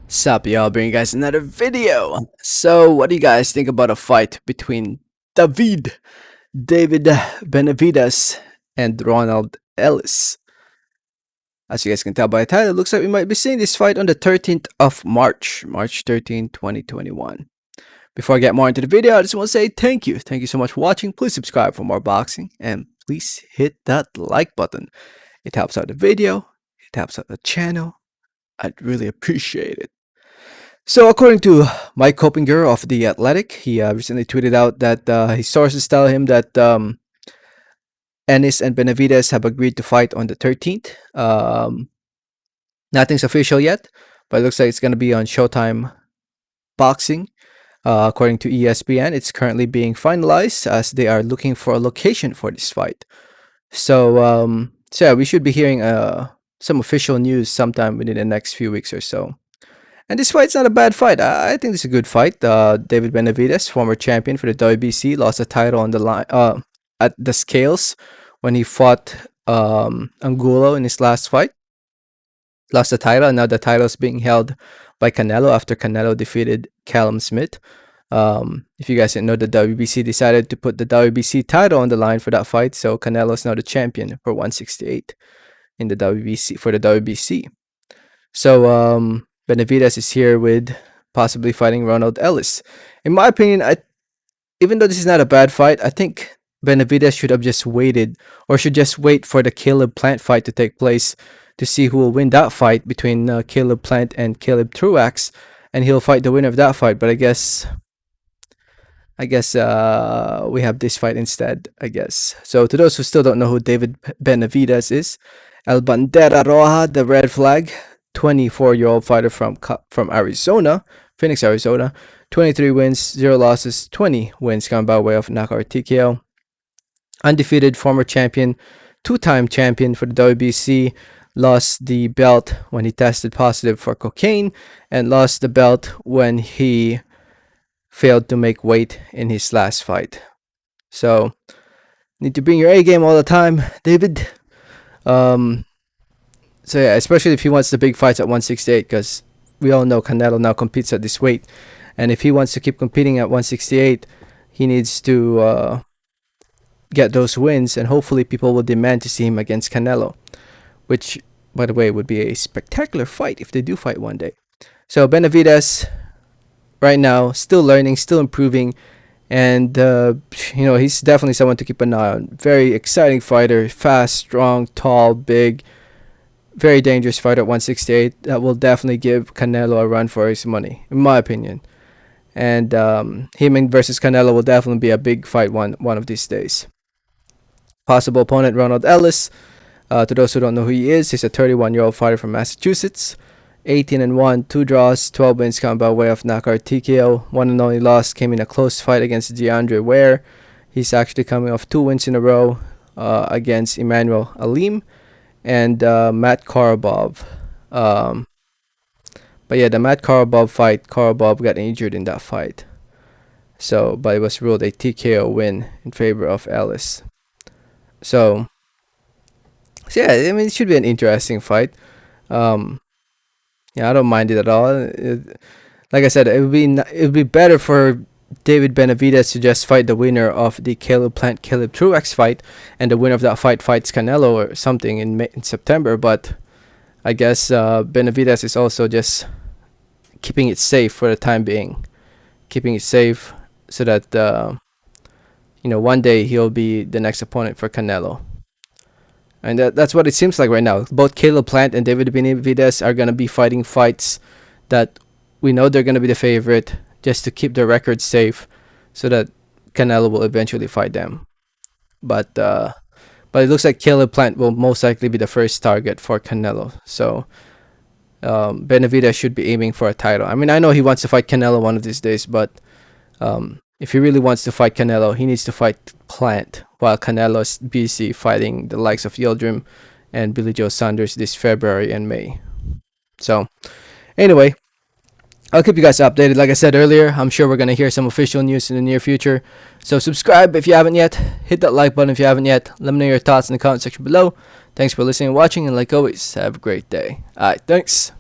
Sup, y'all, bringing you guys another video. So, what do you guys think about a fight between David Benavidez and Ronald Ellis? As you guys can tell by the title, it looks like we might be seeing this fight on the 13th of March, March 13, 2021. Before I get more into the video, I just want to say thank you. Thank you so much for watching. Please subscribe for more boxing and please hit that like button. It helps out the video, it helps out the channel. I'd really appreciate it. So, according to Mike Copinger of The Athletic, he recently tweeted out that his sources tell him that Ennis and Benavidez have agreed to fight on the 13th. Nothing's official yet, but it looks like it's going to be on Showtime Boxing. According to ESPN, it's currently being finalized as they are looking for a location for this fight. So yeah, we should be hearing some official news sometime within the next few weeks or so. And this fight's not a bad fight. I think it's a good fight. David Benavidez, former champion for the WBC, lost the title on the line at the scales when he fought Angulo in his last fight. Lost the title, and now the title is being held by Canelo after Canelo defeated Callum Smith. If you guys didn't know, the WBC decided to put the WBC title on the line for that fight, so Canelo is now the champion for 168 in the WBC for the WBC. So Benavidez is here with possibly fighting Ronald Ellis. In my opinion, even though this is not a bad fight, I think Benavidez should have just waited, or should just wait for the Caleb Plant fight to take place to see who will win that fight between Caleb Plant and Caleb Truax, and he'll fight the winner of that fight. But I guess we have this fight instead, I guess. So to those who still don't know who David Benavidez is, El Bandera Roja, the red flag, 24-year-old fighter from Arizona, Phoenix, Arizona. 23 wins, 0 losses, 20 wins coming by way of knockout TKO. Undefeated former champion, 2-time champion for the WBC. Lost the belt when he tested positive for cocaine, and lost the belt when he failed to make weight in his last fight. So, need to bring your A game all the time, David. So yeah, especially if he wants the big fights at 168, because we all know Canelo now competes at this weight, and if he wants to keep competing at 168, he needs to get those wins, and hopefully people will demand to see him against Canelo, which, by the way, would be a spectacular fight if they do fight one day. So Benavidez, right now, still learning, still improving, and he's definitely someone to keep an eye on. Very exciting fighter, fast, strong, tall, big. Very dangerous fighter at 168 that will definitely give Canelo a run for his money, in my opinion. And him versus Canelo will definitely be a big fight one of these days. Possible opponent, Ronald Ellis. To those who don't know who he is, he's a 31-year-old fighter from Massachusetts. 18-1, 2 draws, 12 wins coming by way of knockout TKO. One and only loss came in a close fight against DeAndre Ware. He's actually coming off 2 wins in a row against Emmanuel Alim and Matt Korobov. But yeah, the Matt Korobov fight, Korobov got injured in that fight. But it was ruled a TKO win in favor of Ellis. So yeah, I mean, it should be an interesting fight. Yeah, I don't mind it at all. Like I said, it would be better for David Benavidez to just fight the winner of the Caleb Plant Caleb Truax fight, and the winner of that fight fights Canelo or something in September. But I guess Benavidez is also just keeping it safe for the time being, keeping it safe so that one day he'll be the next opponent for Canelo. And that's what it seems like right now. Both Caleb Plant and David Benavidez are going to be fighting fights that we know they're going to be the favorite, just to keep their record safe so that Canelo will eventually fight them. But it looks like Caleb Plant will most likely be the first target for Canelo. So Benavidez should be aiming for a title. I mean, I know he wants to fight Canelo one of these days, but if he really wants to fight Canelo, he needs to fight Plant, while Canelo is busy fighting the likes of Yildirim and Billy Joe Saunders this February and May. So, anyway, I'll keep you guys updated. Like I said earlier, I'm sure we're going to hear some official news in the near future. So subscribe if you haven't yet. Hit that like button if you haven't yet. Let me know your thoughts in the comment section below. Thanks for listening and watching, and like always, have a great day. Alright, thanks.